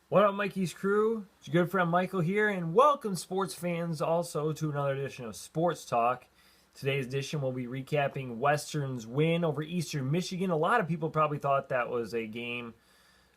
What up, Mikey's crew? It's your good friend Michael here, and welcome, sports fans, also to another edition of Sports Talk. Today's edition will be recapping Western's win over Eastern Michigan. A lot of people probably thought that was a game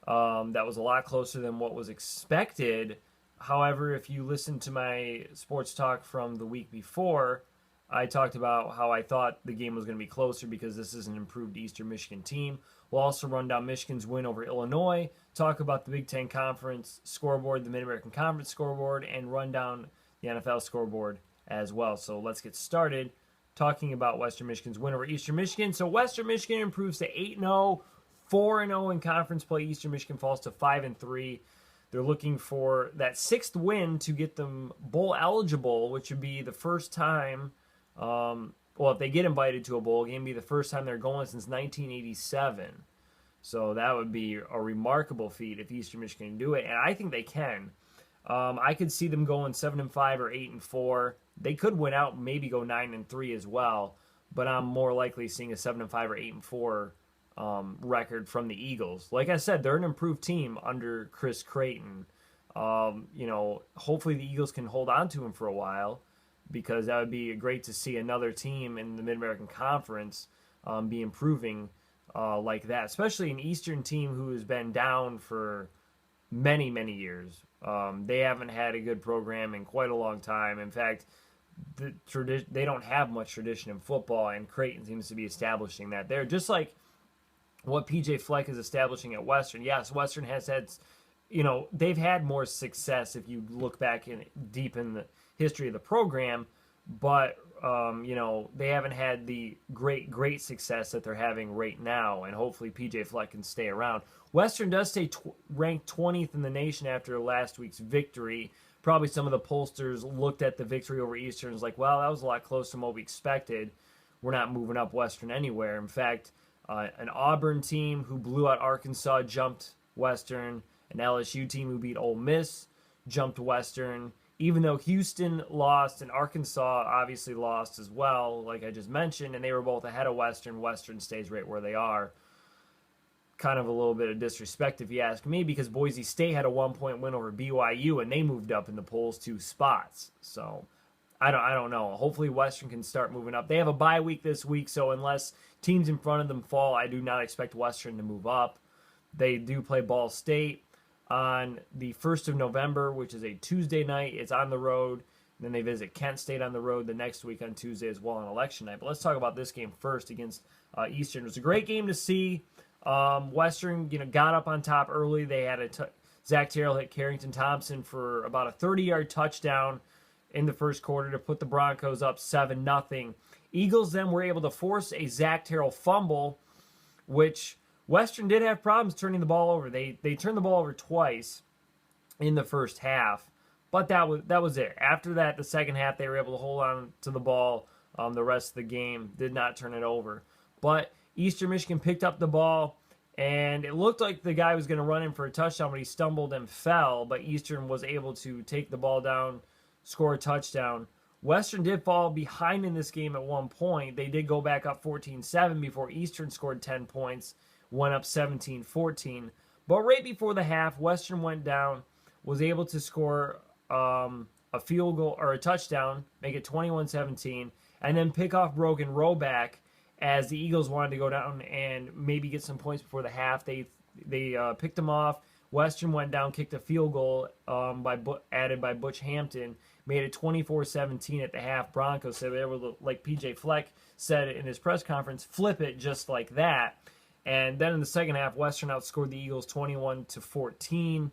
that was a lot closer than what was expected. However, if you listen to my Sports Talk from the week before, I talked about how I thought the game was going to be closer because this is an improved Eastern Michigan team. We'll also run down Michigan's win over Illinois, talk about the Big Ten Conference scoreboard, the Mid-American Conference scoreboard, and run down the NFL scoreboard as well. So let's get started talking about Western Michigan's win over Eastern Michigan. So Western Michigan improves to 8-0, 4-0 in conference play. Eastern Michigan falls to 5-3. They're looking for that sixth win to get them bowl eligible, which would be the first time. If they get invited to a bowl game, it'd be the first time they're going since 1987. So that would be a remarkable feat if Eastern Michigan can do it, and I think they can. I could see them going 7-5 or 8-4. They could win out, maybe go 9-3 as well. But I'm more likely seeing a 7-5 or 8-4 record from the Eagles. Like I said, they're an improved team under Chris Creighton. Hopefully the Eagles can hold on to him for a while, because that would be great to see another team in the Mid-American Conference be improving like that, especially an Eastern team who has been down for many, many years. They haven't had a good program in quite a long time. In fact, they don't have much tradition in football, and Creighton seems to be establishing that there. Just like what PJ Fleck is establishing at Western. Yes, Western has had, they've had more success if you look back deep in the history of the program, but they haven't had the great success that they're having right now, and hopefully PJ Fleck can stay around. Western does stay ranked 20th in the nation after last week's victory. Probably some of the pollsters looked at the victory over Eastern and was like, well, that was a lot closer than what we expected. We're not moving up Western anywhere. In fact, an Auburn team who blew out Arkansas jumped Western. An LSU team who beat Ole Miss jumped Western. Even though Houston lost and Arkansas obviously lost as well, like I just mentioned, and they were both ahead of Western, Western stays right where they are. Kind of a little bit of disrespect if you ask me, because Boise State had a 1-point win over BYU and they moved up in the polls 2 spots. So I don't know. Hopefully Western can start moving up. They have a bye week this week, so unless teams in front of them fall, I do not expect Western to move up. They do play Ball State on the 1st of November, which is a Tuesday night. It's on the road. Then they visit Kent State on the road the next week on Tuesday as well on election night. But let's talk about this game first against Eastern. It was a great game to see. Western, got up on top early. They had Zach Terrell hit Carrington Thompson for about a 30-yard touchdown in the first quarter to put the Broncos up 7-0. Eagles then were able to force a Zach Terrell fumble, which Western did have problems turning the ball over. They turned the ball over twice in the first half, but that was it. After that, the second half, they were able to hold on to the ball the rest of the game, did not turn it over. But Eastern Michigan picked up the ball, and it looked like the guy was going to run in for a touchdown, but he stumbled and fell. But Eastern was able to take the ball down, score a touchdown. Western did fall behind in this game at one point. They did go back up 14-7 before Eastern scored 10 points, went up 17-14. But right before the half, Western went down, was able to score a field goal or a touchdown, make it 21-17, and then pick off Brogan Roback as the Eagles wanted to go down and maybe get some points before the half. They picked them off. Western went down, kicked a field goal added by Butch Hampton, made it 24-17 at the half. Broncos said they were, like PJ Fleck said in his press conference, flip it just like that. And then in the second half, Western outscored the Eagles 21-14.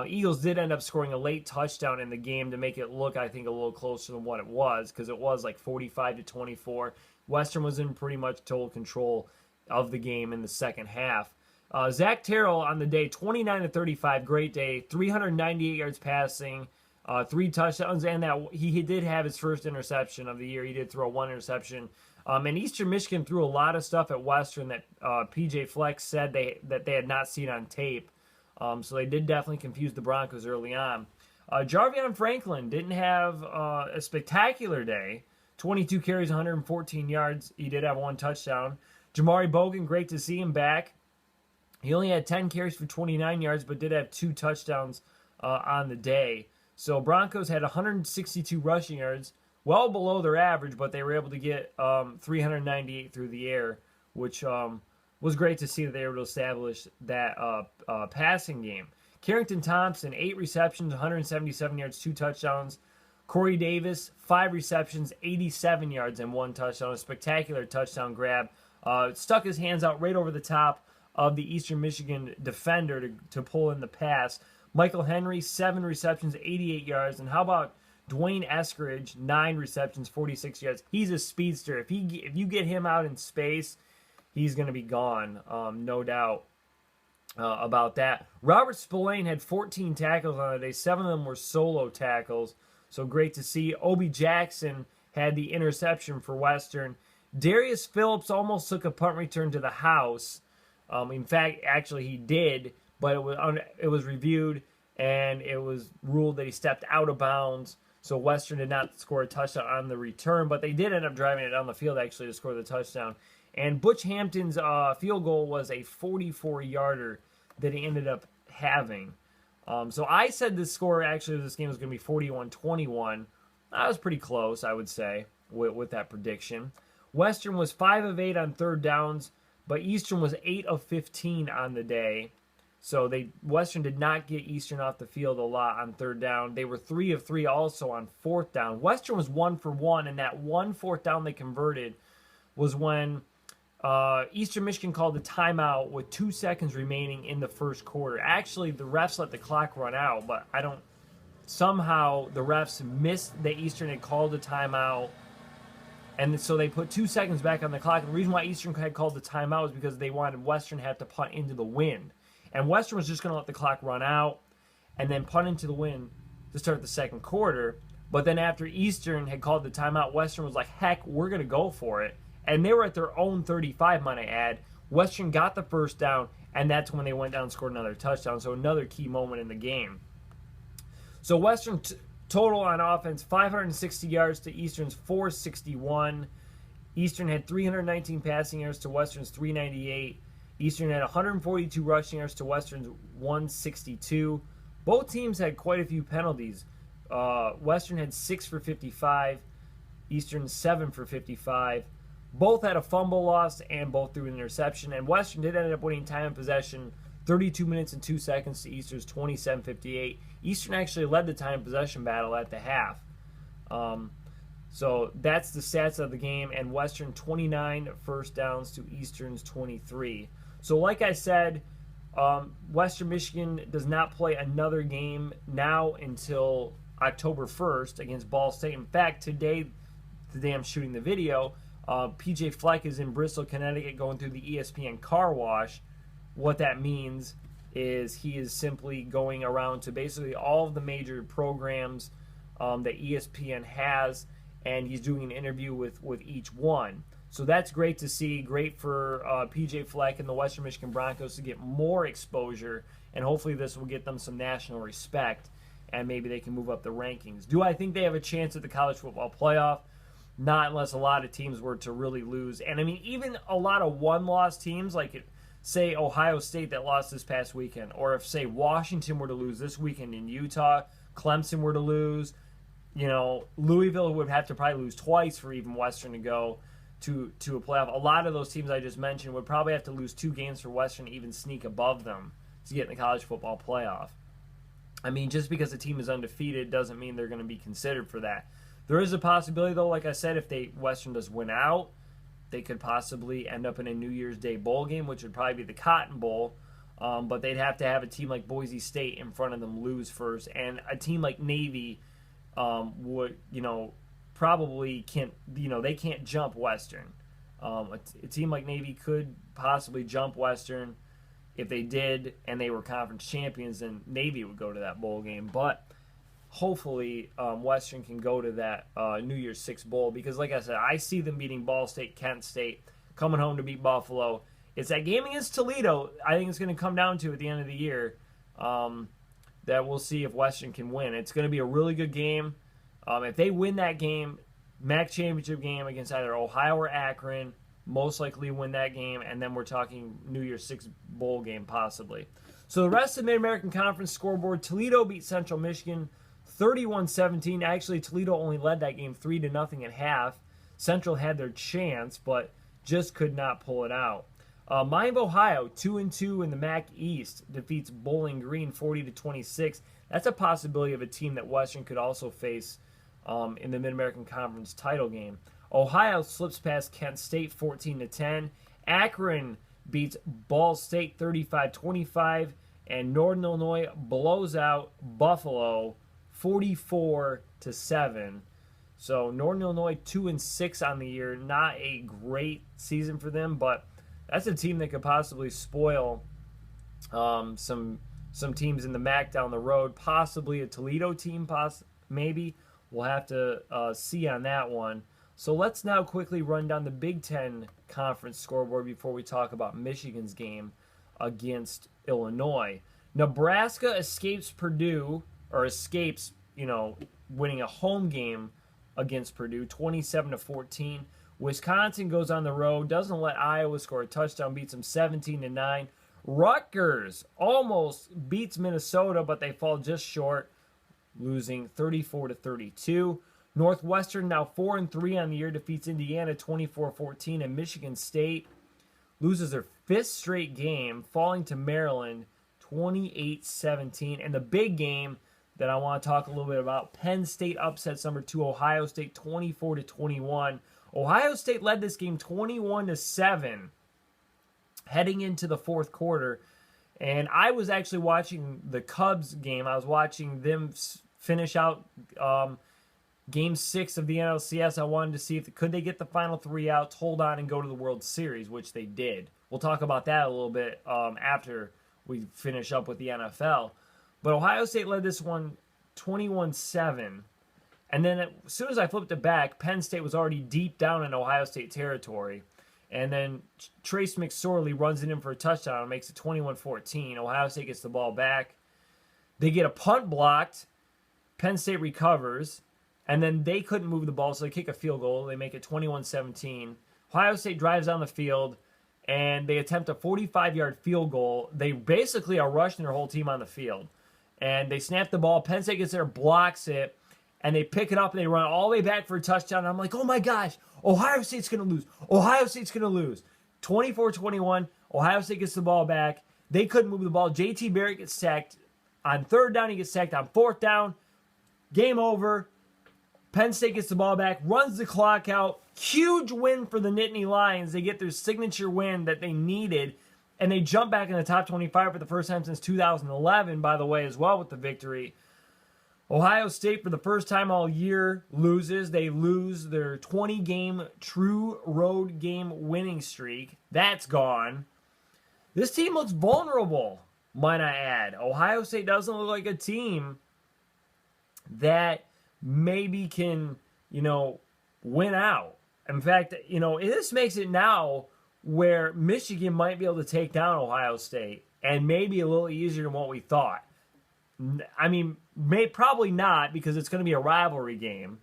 Eagles did end up scoring a late touchdown in the game to make it look, I think, a little closer than what it was, because it was like 45-24. Western was in pretty much total control of the game in the second half. Zach Terrell on the day, 29-35, great day, 398 yards passing, 3 touchdowns, and that he did have his first interception of the year. He did throw 1 interception. And Eastern Michigan threw a lot of stuff at Western that PJ Fleck said that they had not seen on tape. So they did definitely confuse the Broncos early on. Jarvion Franklin didn't have a spectacular day. 22 carries, 114 yards. He did have 1 touchdown. Jamari Bogan, great to see him back. He only had 10 carries for 29 yards, but did have 2 touchdowns on the day. So Broncos had 162 rushing yards, well below their average, but they were able to get 398 through the air, which was great to see that they were able to establish that passing game. Carrington Thompson, 8 receptions, 177 yards, 2 touchdowns. Corey Davis, 5 receptions, 87 yards, and 1 touchdown. A spectacular touchdown grab. Stuck his hands out right over the top of the Eastern Michigan defender to pull in the pass. Michael Henry, 7 receptions, 88 yards. And how about Dwayne Eskridge, 9 receptions, 46 yards. He's a speedster. If you get him out in space, he's going to be gone, no doubt about that. Robert Spillane had 14 tackles on the day. 7 of them were solo tackles, so great to see. Obi Jackson had the interception for Western. Darius Phillips almost took a punt return to the house. In fact, actually he did, but it was reviewed, and it was ruled that he stepped out of bounds. So Western did not score a touchdown on the return, but they did end up driving it down the field actually to score the touchdown. And Butch Hampton's field goal was a 44-yarder that he ended up having. So I said the score actually of this game was going to be 41-21. That was pretty close, I would say, with that prediction. Western was 5 of 8 on third downs, but Eastern was 8 of 15 on the day. So Western did not get Eastern off the field a lot on third down. They were 3 of 3 also on fourth down. Western was 1 for 1, and that one fourth down they converted was when Eastern Michigan called a timeout with 2 seconds remaining in the first quarter. Actually, the refs let the clock run out, but somehow the refs missed that Eastern had called a timeout, and so they put 2 seconds back on the clock. And the reason why Eastern had called the timeout was because they wanted Western to have to punt into the wind. And Western was just going to let the clock run out and then punt into the wind to start the second quarter. But then after Eastern had called the timeout, Western was like, heck, we're going to go for it. And they were at their own 35, might I add. Western got the first down, and that's when they went down and scored another touchdown. So another key moment in the game. So Western total on offense, 560 yards to Eastern's 461. Eastern had 319 passing yards to Western's 398. Eastern had 142 rushing yards to Western's 162. Both teams had quite a few penalties. Western had 6 for 55. Eastern 7 for 55. Both had a fumble loss and both threw an interception. And Western did end up winning time of possession, 32 minutes and 2 seconds to Eastern's 27:58. Eastern actually led the time of possession battle at the half. So that's the stats of the game. And Western 29 first downs to Eastern's 23. So like I said, Western Michigan does not play another game now until October 1st against Ball State. In fact, today I'm shooting the video, PJ Fleck is in Bristol, Connecticut going through the ESPN car wash. What that means is he is simply going around to basically all of the major programs that ESPN has, and he's doing an interview with each one. So that's great to see. Great for PJ Fleck and the Western Michigan Broncos to get more exposure, and hopefully this will get them some national respect, and maybe they can move up the rankings. Do I think they have a chance at the college football playoff? Not unless a lot of teams were to really lose. And I mean, even a lot of one-loss teams, like say Ohio State that lost this past weekend, or if say Washington were to lose this weekend in Utah, Clemson were to lose, Louisville would have to probably lose twice for even Western to go to a playoff. A lot of those teams I just mentioned would probably have to lose 2 games for Western to even sneak above them to get in the college football playoff. I mean, just because a team is undefeated doesn't mean they're going to be considered for that. There is a possibility, though, like I said, if Western does win out, they could possibly end up in a New Year's Day bowl game, which would probably be the Cotton Bowl. But they'd have to have a team like Boise State in front of them lose first, and a team like Navy would, probably can't, they can't jump Western. A team like Navy could possibly jump Western. If they did and they were conference champions, then Navy would go to that bowl game. But hopefully Western can go to that New Year's Six bowl, because like I said, I see them beating Ball State, Kent State, coming home to beat Buffalo. It's that game against Toledo I think it's going to come down to at the end of the year, that we'll see if Western can win. It's going to be a really good game. If they win that game, MAC championship game against either Ohio or Akron, most likely win that game, and then we're talking New Year's Six bowl game possibly. So the rest of the Mid-American Conference scoreboard, Toledo beat Central Michigan 31-17. Actually, Toledo only led that game 3-0 at half. Central had their chance, but just could not pull it out. Miami of Ohio, 2-2 in the MAC East, defeats Bowling Green 40-26. That's a possibility of a team that Western could also face in the Mid-American Conference title game. Ohio slips past Kent State 14-10. Akron beats Ball State 35-25. And Northern Illinois blows out Buffalo 44-7. So Northern Illinois 2-6 on the year. Not a great season for them, but that's a team that could possibly spoil some teams in the MAC down the road. Possibly a Toledo team, maybe. We'll have to see on that one. So let's now quickly run down the Big Ten Conference scoreboard before we talk about Michigan's game against Illinois. Nebraska escapes Purdue, or escapes, winning a home game against Purdue, 27-14. Wisconsin goes on the road, doesn't let Iowa score a touchdown, beats them 17-9. Rutgers almost beats Minnesota, but they fall just short, losing 34-32. Northwestern, now 4-3 on the year, defeats Indiana 24-14, and Michigan State loses their fifth straight game, falling to Maryland 28-17. And the big game that I want to talk a little bit about, Penn State upsets number 2 Ohio State 24-21. Ohio State led this game 21-7 heading into the fourth quarter. And I was actually watching the Cubs game. I was watching them finish out Game 6 of the NLCS. I wanted to see if could they get the final 3 outs, hold on, and go to the World Series, which they did. We'll talk about that a little bit after we finish up with the NFL. But Ohio State led this one 21-7. And then as soon as I flipped it back, Penn State was already deep down in Ohio State territory. And then Trace McSorley runs it in for a touchdown and makes it 21-14. Ohio State gets the ball back. They get a punt blocked. Penn State recovers. And then they couldn't move the ball, so they kick a field goal. They make it 21-17. Ohio State drives down the field, and they attempt a 45-yard field goal. They basically are rushing their whole team on the field. And they snap the ball. Penn State gets there, blocks it, and they pick it up, and they run all the way back for a touchdown. And I'm like, oh, my gosh, Ohio State's going to lose. Ohio State's going to lose. 24-21, Ohio State gets the ball back. They couldn't move the ball. J.T. Barrett gets sacked. On third down, he gets sacked. On fourth down, game over. Penn State gets the ball back, runs the clock out. Huge win for the Nittany Lions. They get their signature win that they needed, and they jump back in the top 25 for the first time since 2011, by the way, as well with the victory. Ohio State, for the first time all year, loses. They lose their 20-game true road game winning streak. That's gone. This team looks vulnerable, might I add. Ohio State doesn't look like a team that maybe can, win out. In fact, this makes it now where Michigan might be able to take down Ohio State, and maybe a little easier than what we thought. I mean, probably not, because it's going to be a rivalry game,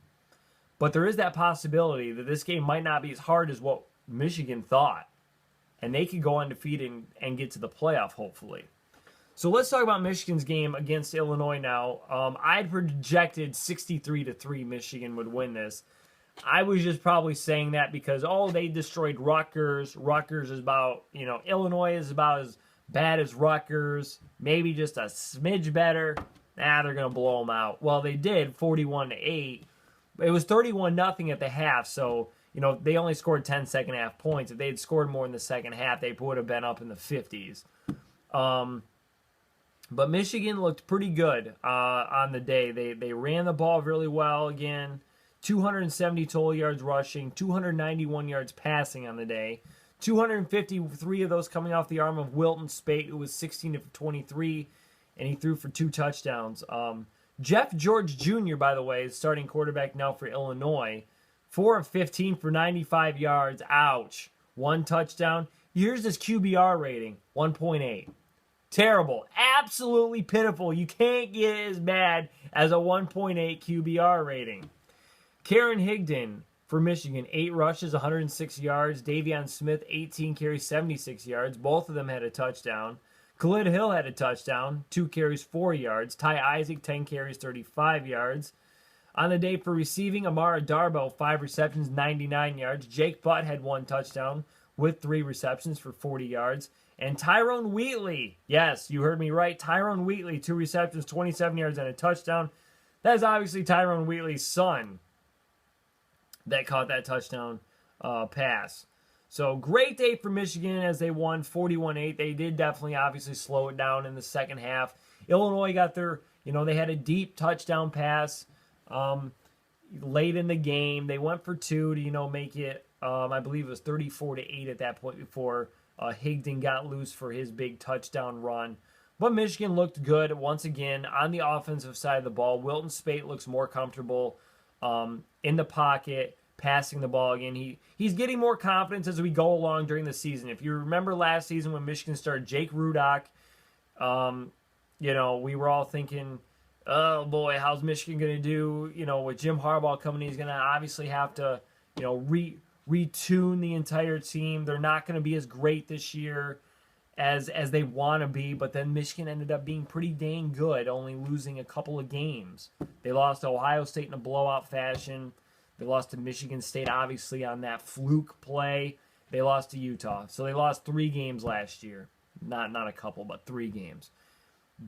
but there is that possibility that this game might not be as hard as what Michigan thought, and they could go undefeated and get to the playoff, hopefully. So let's talk about Michigan's game against Illinois now. I'd projected 63-3 Michigan would win this. I was just probably saying that because, they destroyed Rutgers. Rutgers is about, Illinois is about as bad as Rutgers. Maybe just a smidge better. They're going to blow them out. Well, they did, 41-8. It was 31-0 at the half, so, they only scored 10 second half points. If they had scored more in the second half, they would have been up in the 50s. But Michigan looked pretty good on the day. They ran the ball really well again. 270 total yards rushing, 291 yards passing on the day. 253 of those coming off the arm of Wilton Spate, who was 16-23, and he threw for 2 touchdowns. Jeff George Jr., by the way, is starting quarterback now for Illinois. 4 of 15 for 95 yards. Ouch. 1 touchdown. Here's his QBR rating, 1.8. Terrible. Absolutely pitiful. You can't get as bad as a 1.8 QBR rating. Karen Higdon, for Michigan. 8 rushes, 106 yards. Davion Smith, 18 carries, 76 yards. Both of them had a touchdown. Khalid Hill had a touchdown, 2 carries, 4 yards. Ty Isaac, 10 carries, 35 yards. On the day for receiving, Amara Darbo, 5 receptions, 99 yards. Jake Butt had 1 touchdown with 3 receptions for 40 yards. And Tyrone Wheatley, yes, you heard me right, Tyrone Wheatley, 2 receptions, 27 yards, and a touchdown. That is obviously Tyrone Wheatley's son that caught that touchdown pass. So great day for Michigan as they won 41-8. They did definitely obviously slow it down in the second half. Illinois got their, they had a deep touchdown pass late in the game. They went for 2 to, make it, I believe it was 34-8 at that point before Higdon got loose for his big touchdown run. But Michigan looked good once again on the offensive side of the ball. Wilton Spate looks more comfortable in the pocket, passing the ball again. He's getting more confidence as we go along during the season. If you remember last season when Michigan started Jake Rudock, we were all thinking, oh boy, how's Michigan going to do? With Jim Harbaugh coming in, he's going to obviously have to, retune the entire team. They're not going to be as great this year as they want to be, but then Michigan ended up being pretty dang good, only losing a couple of games. They lost to Ohio State in a blowout fashion. They lost to Michigan State, obviously, on that fluke play. They lost to Utah. So they lost 3 games last year. Not a couple, but 3 games.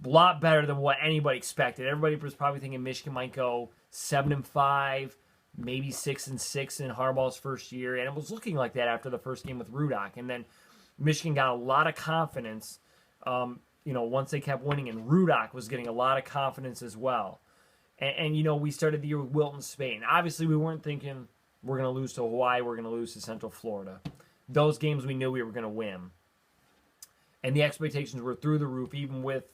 A lot better than what anybody expected. Everybody was probably thinking Michigan might go 7-5, maybe 6-6 in Harbaugh's first year. And it was looking like that after the first game with Rudock. And then Michigan got a lot of confidence, once they kept winning. And Rudock was getting a lot of confidence as well. And we started the year with Wilton Spate. And obviously, we weren't thinking we're going to lose to Hawaii, we're going to lose to Central Florida. Those games we knew we were going to win. And the expectations were through the roof, even with,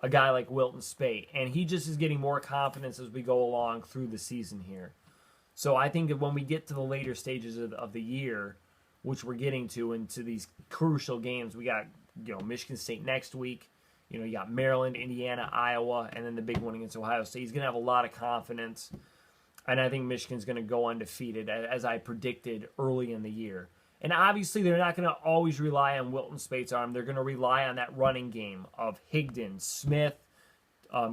a guy like Wilton Spate. And he just is getting more confidence as we go along through the season here. So I think that when we get to the later stages of the year, which we're getting to, into these crucial games, we got, Michigan State next week. You got Maryland, Indiana, Iowa, and then the big one against Ohio State. He's going to have a lot of confidence, and I think Michigan's going to go undefeated, as I predicted early in the year. And obviously, they're not going to always rely on Wilton Spate's arm. They're going to rely on that running game of Higdon, Smith,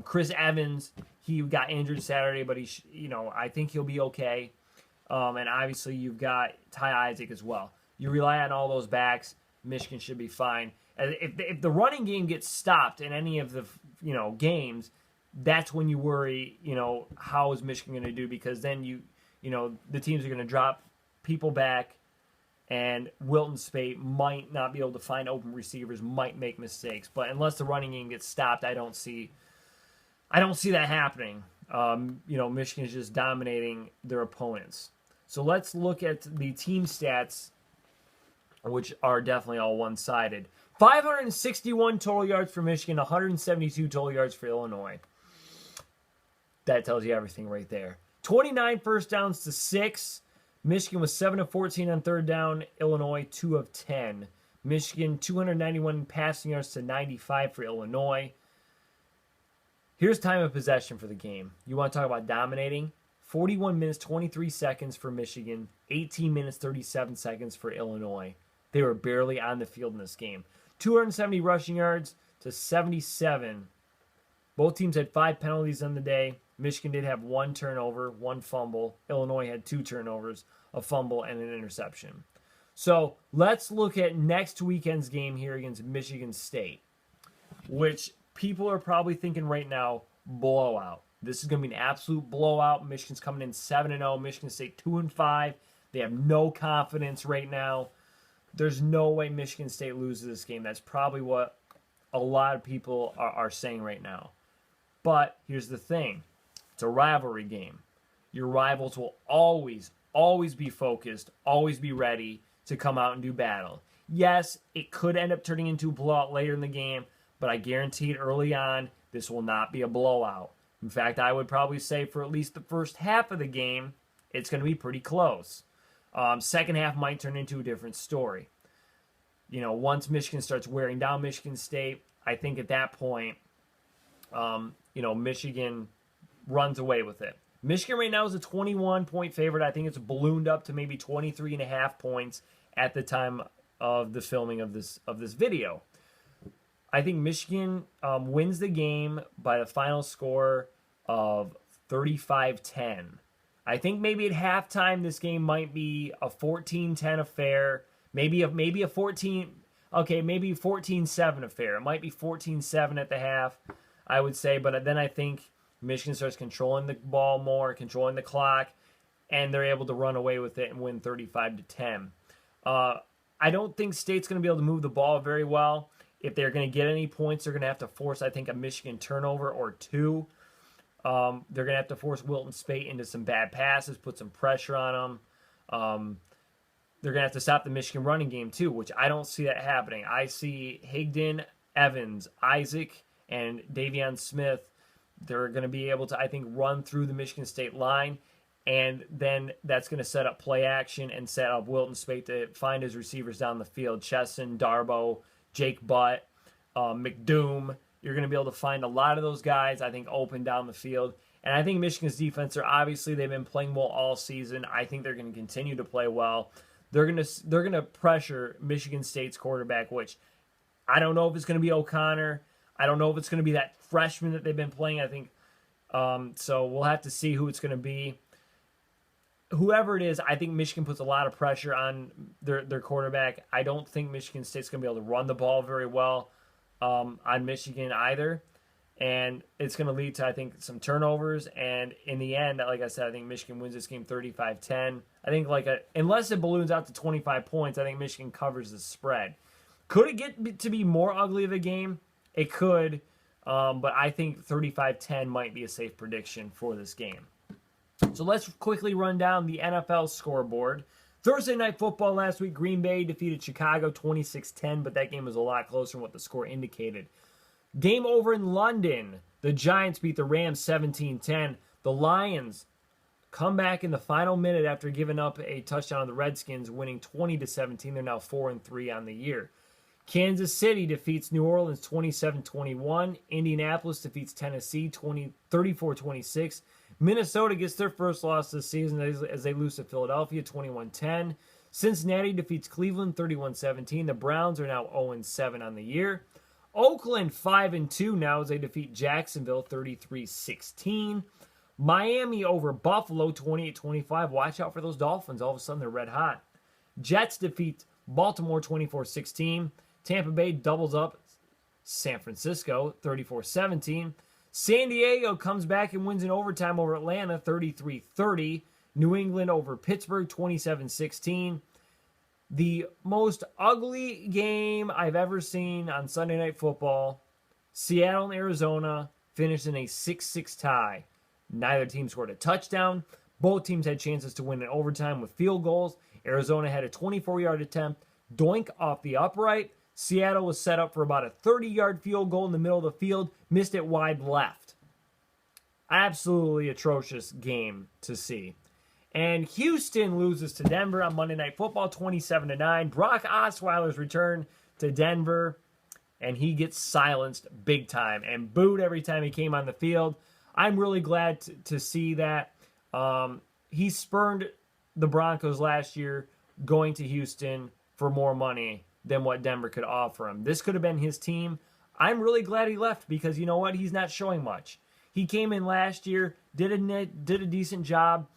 Chris Evans. He got injured Saturday, but I think he'll be okay. And obviously, you've got Ty Isaac as well. You rely on all those backs, Michigan should be fine. If the running game gets stopped in any of the games, that's when you worry. How is Michigan going to do? Because then the teams are going to drop people back, and Wilton Spate might not be able to find open receivers, might make mistakes. But unless the running game gets stopped, I don't see that happening. Michigan is just dominating their opponents. So let's look at the team stats, which are definitely all one-sided. 561 total yards for Michigan, 172 total yards for Illinois. That tells you everything right there. 29 first downs to 6. Michigan was 7 of 14 on third down. Illinois 2 of 10. Michigan 291 passing yards to 95 for Illinois. Here's time of possession for the game. You want to talk about dominating? 41 minutes, 23 seconds for Michigan. 18 minutes, 37 seconds for Illinois. They were barely on the field in this game. 270 rushing yards to 77. Both teams had 5 penalties on the day. Michigan did have 1 turnover, 1 fumble. Illinois had 2 turnovers, a fumble, and an interception. So let's look at next weekend's game here against Michigan State, which people are probably thinking right now, blowout. This is going to be an absolute blowout. Michigan's coming in 7-0. Michigan State 2-5. They have no confidence right now. There's no way Michigan State loses this game. That's probably what a lot of people are saying right now. But here's the thing. It's a rivalry game. Your rivals will always be focused, always be ready to come out and do battle. Yes, it could end up turning into a blowout later in the game, but I guarantee it early on, this will not be a blowout. In fact, I would probably say for at least the first half of the game, it's going to be pretty close. Second half might turn into a different story. Once Michigan starts wearing down Michigan State, I think at that point, Michigan runs away with it. Michigan right now is a 21-point favorite. I think it's ballooned up to maybe 23.5 points at the time of the filming of this video. I think Michigan wins the game by the final score of 35-10. I think maybe at halftime this game might be a 14-10 affair. Maybe a 14-7 affair. It might be 14-7 at the half, I would say. But then I think Michigan starts controlling the ball more, controlling the clock, and they're able to run away with it and win 35-10. I don't think State's going to be able to move the ball very well. If they're going to get any points, they're going to have to force, I think, a Michigan turnover or two. They're going to have to force Wilton Speight into some bad passes, put some pressure on them. They're going to have to stop the Michigan running game, too, which I don't see that happening. I see Higdon, Evans, Isaac, and Davion Smith. They're going to be able to, I think, run through the Michigan State line, and then that's going to set up play action and set up Wilton Speight to find his receivers down the field. Chesson, Darbo, Jake Butt, McDoom. You're going to be able to find a lot of those guys, I think, open down the field. And I think Michigan's defense, they've been playing well all season. I think they're going to continue to play well. They're going to pressure Michigan State's quarterback, which I don't know if it's going to be O'Connor. I don't know if it's going to be that freshman that they've been playing. I think so. We'll have to see who it's going to be. Whoever it is, I think Michigan puts a lot of pressure on their quarterback. I don't think Michigan State's going to be able to run the ball very well on Michigan either. And it's going to lead to, I think, some turnovers. And in the end, like I said, I think Michigan wins this game 35-10. I think unless it balloons out to 25 points, I think Michigan covers the spread. Could it get to be more ugly of a game? It could. But I think 35-10 might be a safe prediction for this game. So let's quickly run down the NFL scoreboard. Thursday Night Football last week, Green Bay defeated Chicago 26-10, but that game was a lot closer than what the score indicated. Game over in London. The Giants beat the Rams 17-10. The Lions come back in the final minute after giving up a touchdown on the Redskins, winning 20-17. They're now 4-3 on the year. Kansas City defeats New Orleans 27-21. Indianapolis defeats Tennessee 34-26. Minnesota gets their first loss this season as they lose to Philadelphia 21-10. Cincinnati defeats Cleveland 31-17. The Browns are now 0-7 on the year. Oakland 5-2 now as they defeat Jacksonville 33-16. Miami over Buffalo 28-25. Watch out for those Dolphins. All of a sudden they're red hot. Jets defeat Baltimore 24-16. Tampa Bay doubles up San Francisco 34-17. San Diego comes back and wins in overtime over Atlanta 33-30. New England over Pittsburgh 27-16. The most ugly game I've ever seen on Sunday Night Football. Seattle and Arizona finished in a 6-6 tie. Neither team scored a touchdown. Both teams had chances to win in overtime with field goals. Arizona had a 24-yard attempt, doink off the upright. Seattle was set up for about a 30-yard field goal in the middle of the field, missed it wide left. Absolutely atrocious game to see. And Houston loses to Denver on Monday Night Football, 27-9. Brock Osweiler's return to Denver, and he gets silenced big time and booed every time he came on the field. I'm really glad to see that. He spurned the Broncos last year going to Houston for more money than what Denver could offer him. This could have been his team. I'm really glad he left because you know what? He's not showing much. He came in last year, did a decent job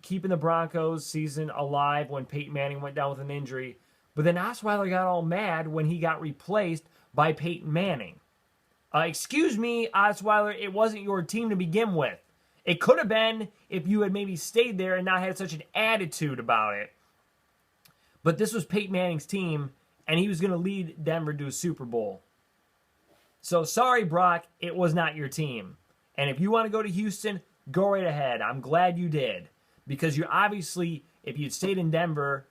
keeping the Broncos season alive when Peyton Manning went down with an injury. But then Osweiler got all mad when he got replaced by Peyton Manning. Excuse me, Osweiler, it wasn't your team to begin with. It could have been if you had maybe stayed there and not had such an attitude about it. But this was Peyton Manning's team, and he was going to lead Denver to a Super Bowl. So sorry, Brock, it was not your team. And if you want to go to Houston, go right ahead. I'm glad you did. Because you obviously, if you'd stayed in Denver,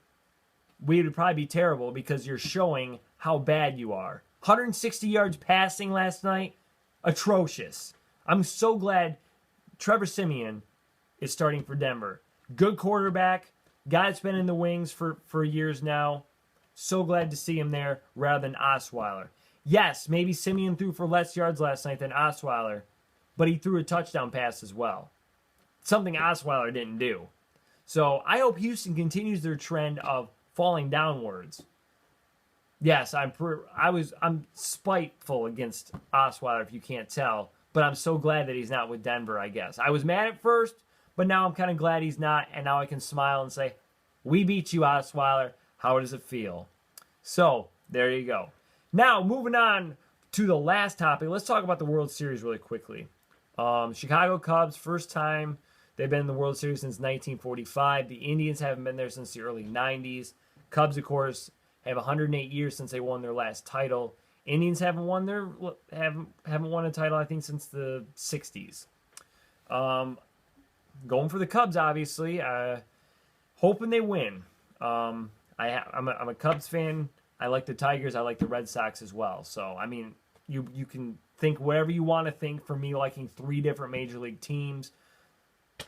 we would probably be terrible because you're showing how bad you are. 160 yards passing last night, atrocious. I'm so glad Trevor Siemian is starting for Denver. Good quarterback, guy that's been in the wings for years now. So glad to see him there rather than Osweiler. Yes, maybe Siemian threw for less yards last night than Osweiler, but he threw a touchdown pass as well. something Osweiler didn't do. So I hope Houston continues their trend of falling downwards. Yes, I'm spiteful against Osweiler, if you can't tell, but I'm so glad that he's not with Denver, I guess. I was mad at first, but now I'm kind of glad he's not, and now I can smile and say, we beat you, Osweiler. How does it feel? So, there you go. Now, moving on to the last topic, let's talk about the World Series really quickly. Chicago Cubs, first time they've been in the World Series since 1945. The Indians haven't been there since the early 90s. Cubs, of course, have 108 years since they won their last title. Indians haven't won a title, I think, since the 60s. Going for the Cubs, obviously. Hoping they win. I'm a Cubs fan. I like the Tigers. I like the Red Sox as well. So, I mean, you can think whatever you want to think. For me, liking 3 different major league teams,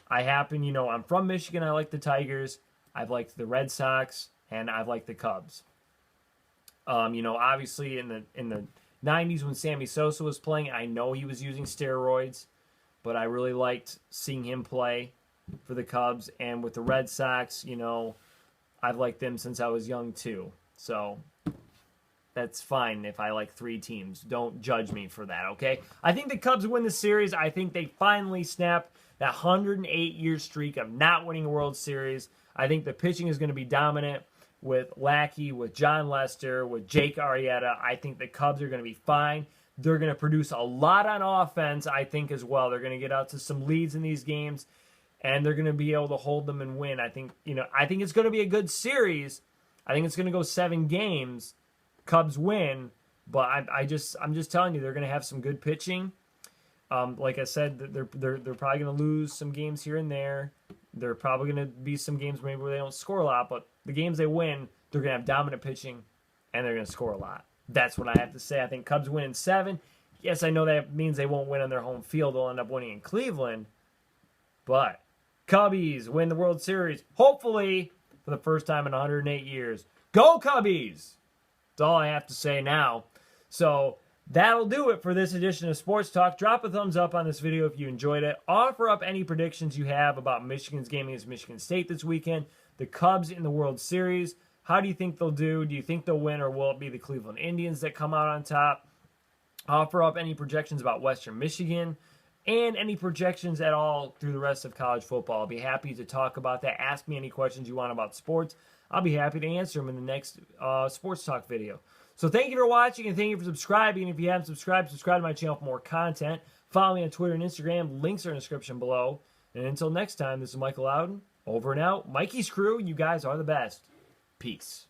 I'm from Michigan. I like the Tigers. I've liked the Red Sox, and I've liked the Cubs. Obviously in the 90s when Sammy Sosa was playing, I know he was using steroids, but I really liked seeing him play for the Cubs. And with the Red Sox, I've liked them since I was young too. So that's fine if I like 3 teams. Don't judge me for that, okay? I think the Cubs win the series. I think they finally snap that 108-year streak of not winning a World Series. I think the pitching is going to be dominant with Lackey, with John Lester, with Jake Arrieta. I think the Cubs are going to be fine. They're going to produce a lot on offense, I think, as well. They're going to get out to some leads in these games, and they're going to be able to hold them and win. I think it's going to be a good series. I think it's going to go 7 games. Cubs win, but I'm just telling you, they're going to have some good pitching. Like I said, they're probably going to lose some games here and there. There are probably going to be some games maybe where they don't score a lot, but the games they win, they're going to have dominant pitching, and they're going to score a lot. That's what I have to say. I think Cubs win in 7. Yes, I know that means they won't win on their home field. They'll end up winning in Cleveland. But Cubbies win the World Series, hopefully, for the first time in 108 years. Go Cubbies! That's all I have to say now. So that'll do it for this edition of Sports Talk. Drop a thumbs up on this video if you enjoyed it. Offer up any predictions you have about Michigan's game against Michigan State this weekend. The Cubs in the World Series. How do you think they'll do? Do you think they'll win, or will it be the Cleveland Indians that come out on top? Offer up any projections about Western Michigan and any projections at all through the rest of college football. I'll be happy to talk about that. Ask me any questions you want about sports. I'll be happy to answer them in the next Sports Talk video. So thank you for watching, and thank you for subscribing. And if you haven't subscribed, subscribe to my channel for more content. Follow me on Twitter and Instagram. Links are in the description below. And until next time, this is Michael Loudon. Over and out. Mikey's crew, you guys are the best. Peace.